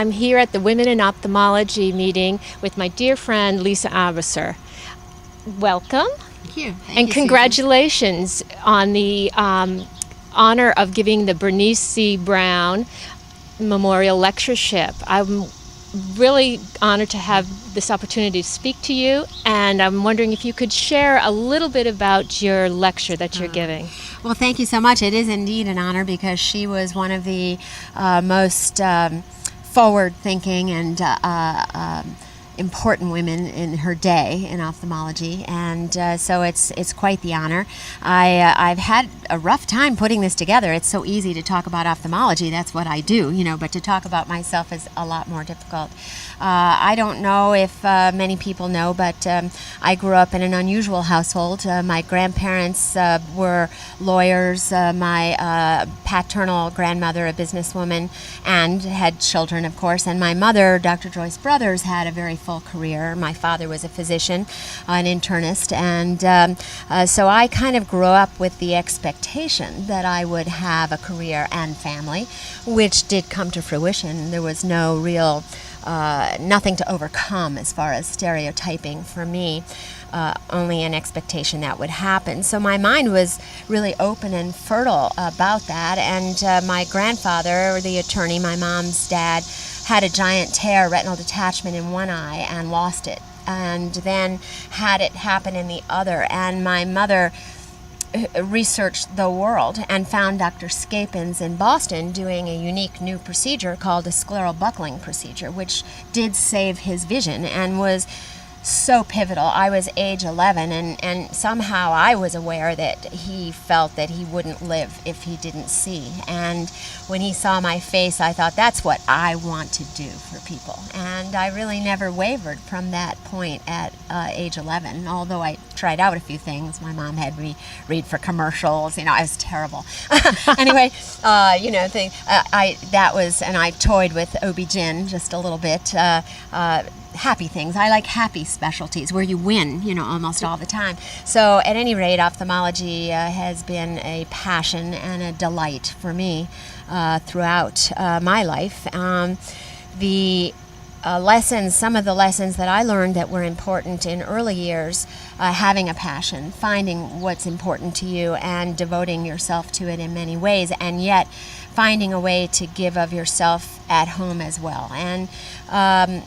I'm here at the Women in Ophthalmology meeting with my dear friend Lisa Arbisser. Welcome. Thank you. And congratulations on the honor of giving the Bernice C. Brown Memorial Lectureship. I'm really honored to have this opportunity to speak to you, and I'm wondering if you could share a little bit about your lecture that you're giving. Well, thank you so much. It is indeed an honor because she was one of the most forward-thinking and important women in her day in ophthalmology, and so it's quite the honor. I've had a rough time putting this together. It's so easy to talk about ophthalmology. That's what I do, but to talk about myself is a lot more difficult. I don't know if many people know, but I grew up in an unusual household. My grandparents were lawyers. My paternal grandmother, a businesswoman, and had children, of course. And my mother, Dr. Joyce Brothers, had a very full career. My father was a physician, an internist, and so I kind of grew up with the expectation that I would have a career and family, which did come to fruition. There was no real nothing to overcome as far as stereotyping for me, only an expectation that would happen. So my mind was really open and fertile about that, and my grandfather, the attorney, my mom's dad, had a giant tear, retinal detachment in one eye, and lost it, and then had it happen in the other. And my mother researched the world and found Dr. Scapins in Boston doing a unique new procedure called a scleral buckling procedure, which did save his vision and was so pivotal. I was age 11, and somehow I was aware that he felt that he wouldn't live if he didn't see. And when he saw my face, I thought, that's what I want to do for people. And I really never wavered from that point at age 11, although I tried out a few things. My mom had me read for commercials. I was terrible. Anyway, that was, and I toyed with OB-GYN just a little bit. Happy things. I like happy specialties where you win, almost all the time. So at any rate, ophthalmology has been a passion and a delight for me throughout my life. Some of the lessons that I learned that were important in early years, having a passion, finding what's important to you and devoting yourself to it in many ways, and yet finding a way to give of yourself at home as well. And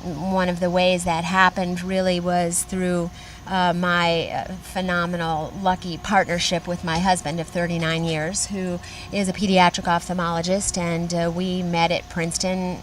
one of the ways that happened really was through my phenomenal, lucky partnership with my husband of 39 years, who is a pediatric ophthalmologist, and we met at Princeton.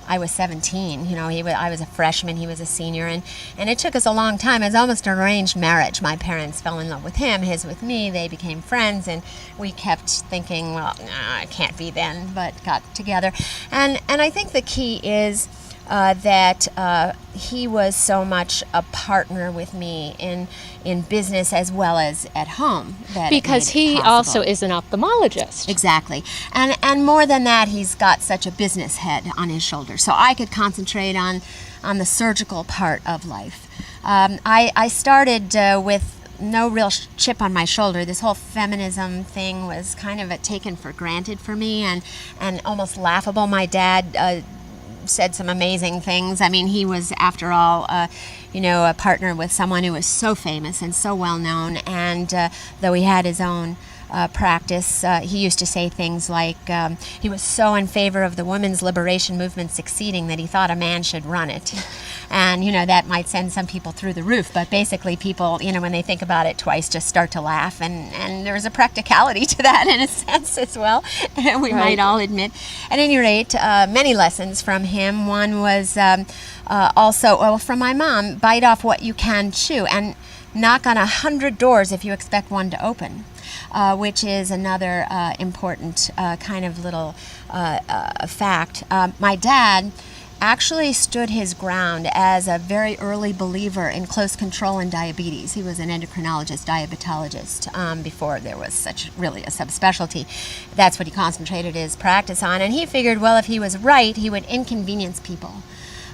I was 17, I was a freshman, he was a senior, and it took us a long time. It was almost an arranged marriage. My parents fell in love with him, his with me. They became friends, and we kept thinking, well, no, it can't be then, but got together. And I think the key is that he was so much a partner with me in business as well as at home. Because he also is an ophthalmologist. Exactly. And more than that, he's got such a business head on his shoulder. So I could concentrate on the surgical part of life. I started with no real chip on my shoulder. This whole feminism thing was kind of taken for granted for me and almost laughable. My dad said some amazing things. I mean, he was, after all, a partner with someone who was so famous and so well known, and though he had his own practice, he used to say things like he was so in favor of the women's liberation movement succeeding that he thought a man should run it. And that might send some people through the roof, but basically people, when they think about it twice, just start to laugh, and there's a practicality to that in a sense as well, we might all admit. At any rate, many lessons from him. One was also from my mom: bite off what you can chew and knock on 100 doors if you expect one to open. Which is another important kind of little fact. My dad actually stood his ground as a very early believer in close control in diabetes. He was an endocrinologist, diabetologist, before there was really a subspecialty. That's what he concentrated his practice on. And he figured, well, if he was right, he would inconvenience people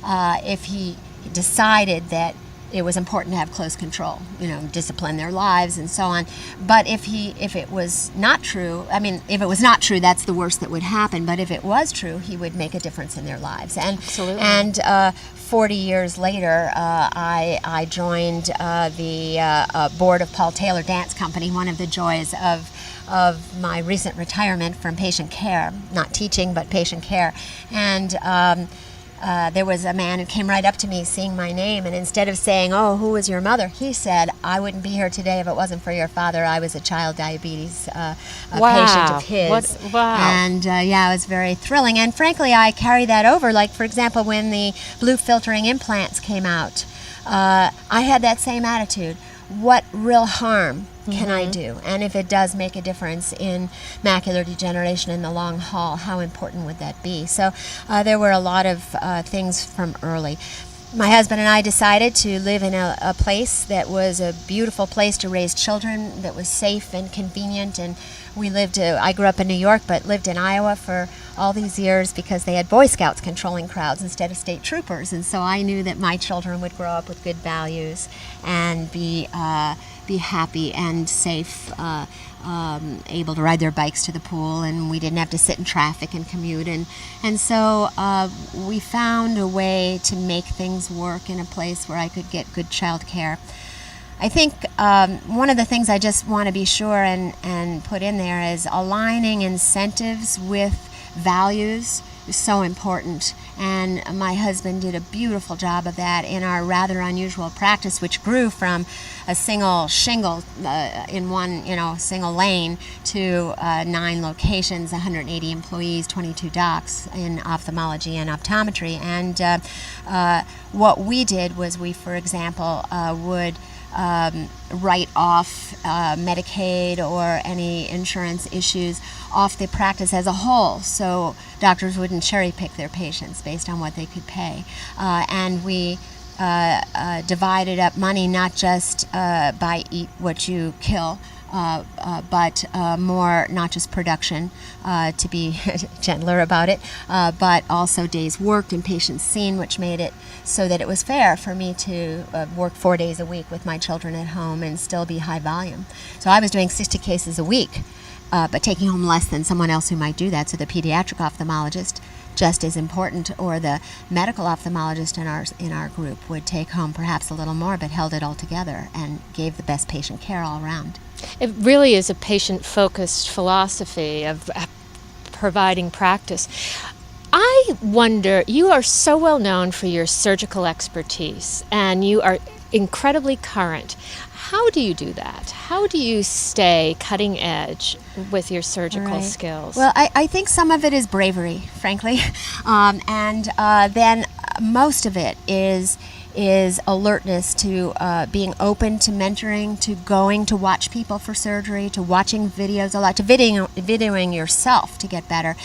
if he decided that it was important to have close control, discipline their lives and so on. But if it was not true, if it was not true, that's the worst that would happen. But if it was true, he would make a difference in their lives. And Absolutely. And 40 years later, I joined the board of Paul Taylor Dance Company. One of the joys of my recent retirement from patient care, not teaching, but patient care. And there was a man who came right up to me seeing my name, and instead of saying, "Oh, who was your mother?" he said, "I wouldn't be here today if it wasn't for your father. I was a child diabetes patient of his." Wow. And it was very thrilling. And frankly, I carry that over. Like, for example, when the blue filtering implants came out, I had that same attitude. What real harm can I do? And if it does make a difference in macular degeneration in the long haul, how important would that be? So there were a lot of things from early. My husband and I decided to live in a place that was a beautiful place to raise children, that was safe and convenient. And I grew up in New York, but lived in Iowa for all these years because they had Boy Scouts controlling crowds instead of state troopers. And so I knew that my children would grow up with good values and be happy and safe, able to ride their bikes to the pool, and we didn't have to sit in traffic and commute. And so we found a way to make things work in a place where I could get good child care. I think one of the things I just want to be sure and put in there is aligning incentives with values is so important. And my husband did a beautiful job of that in our rather unusual practice, which grew from a single shingle in one single lane to 9 locations, 180 employees, 22 docs in ophthalmology and optometry. And what we did was we, for example, would write off Medicaid or any insurance issues off the practice as a whole, so doctors wouldn't cherry pick their patients based on what they could pay. And we divided up money not just by eat what you kill, but more not just production, to be gentler about it, but also days worked and patients seen, which made it so that it was fair for me to work 4 days a week with my children at home and still be high volume. So I was doing 60 cases a week, but taking home less than someone else who might do that. So the pediatric ophthalmologist, just as important, or the medical ophthalmologist in our group would take home perhaps a little more, but held it all together and gave the best patient care all around. It really is a patient-focused philosophy of providing practice. I wonder, you are so well known for your surgical expertise, and you are incredibly current. How do you do that? How do you stay cutting edge with your surgical skills? Well, I think some of it is bravery, frankly, and then most of it is alertness to being open to mentoring, to going to watch people for surgery, to watching videos a lot, to videoing yourself to get better,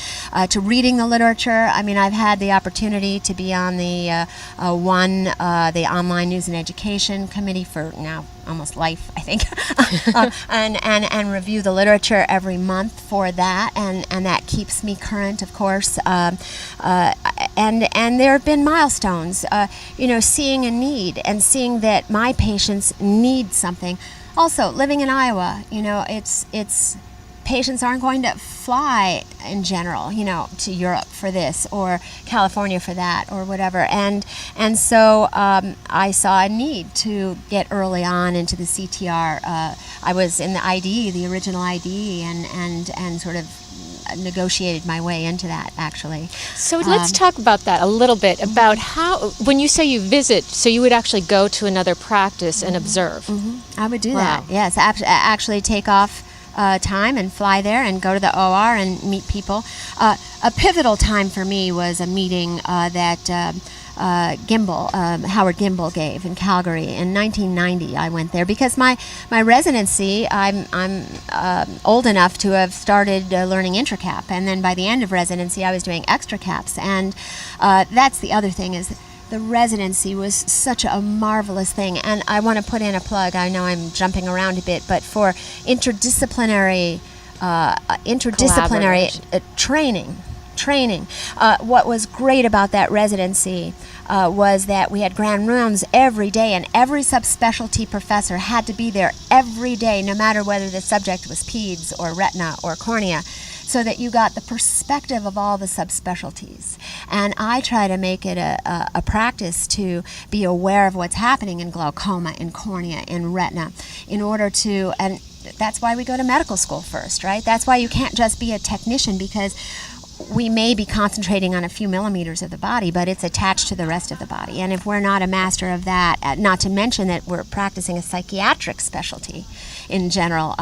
to reading the literature. I mean, I've had the opportunity to be on the the online news and education committee for now almost life, I think, and review the literature every month for that, and that keeps me current, of course. And there have been milestones, seeing a need and seeing that my patients need something. Also, living in Iowa, it's patients aren't going to fly in general, to Europe for this or California for that or whatever. And so I saw a need to get early on into the CTR. I was in the IDE, the original IDE, and sort of negotiated my way into that, actually. So let's talk about that a little bit, about how, when you say you visit, so you would actually go to another practice and observe. I would do that, yes. Actually take off time and fly there and go to the OR and meet people. A pivotal time for me was a meeting that Howard Gimbel gave in Calgary in 1990. I went there because my residency, I'm old enough to have started learning intracap, and then by the end of residency I was doing extracaps, and that's the other thing, is the residency was such a marvelous thing. And I want to put in a plug, I know I'm jumping around a bit, but for interdisciplinary training training. What was great about that residency was that we had grand rounds every day, and every subspecialty professor had to be there every day, no matter whether the subject was peds or retina or cornea, so that you got the perspective of all the subspecialties. And I try to make it a practice to be aware of what's happening in glaucoma, in cornea, in retina, in order to, and that's why we go to medical school first, right? That's why you can't just be a technician, because we may be concentrating on a few millimeters of the body, but it's attached to the rest of the body. And if we're not a master of that, not to mention that we're practicing a psychiatric specialty in general,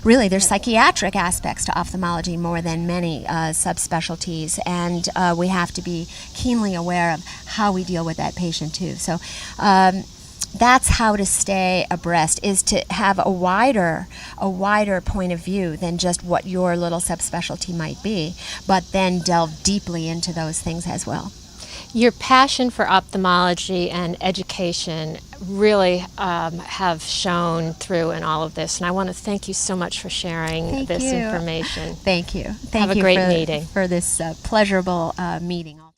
really there's psychiatric aspects to ophthalmology more than many subspecialties, and we have to be keenly aware of how we deal with that patient too. So that's how to stay abreast, is to have a wider point of view than just what your little subspecialty might be, but then delve deeply into those things as well. Your passion for ophthalmology and education really have shown through in all of this, and I want to thank you so much for sharing this information. Thank you. Have a great meeting. For this pleasurable meeting.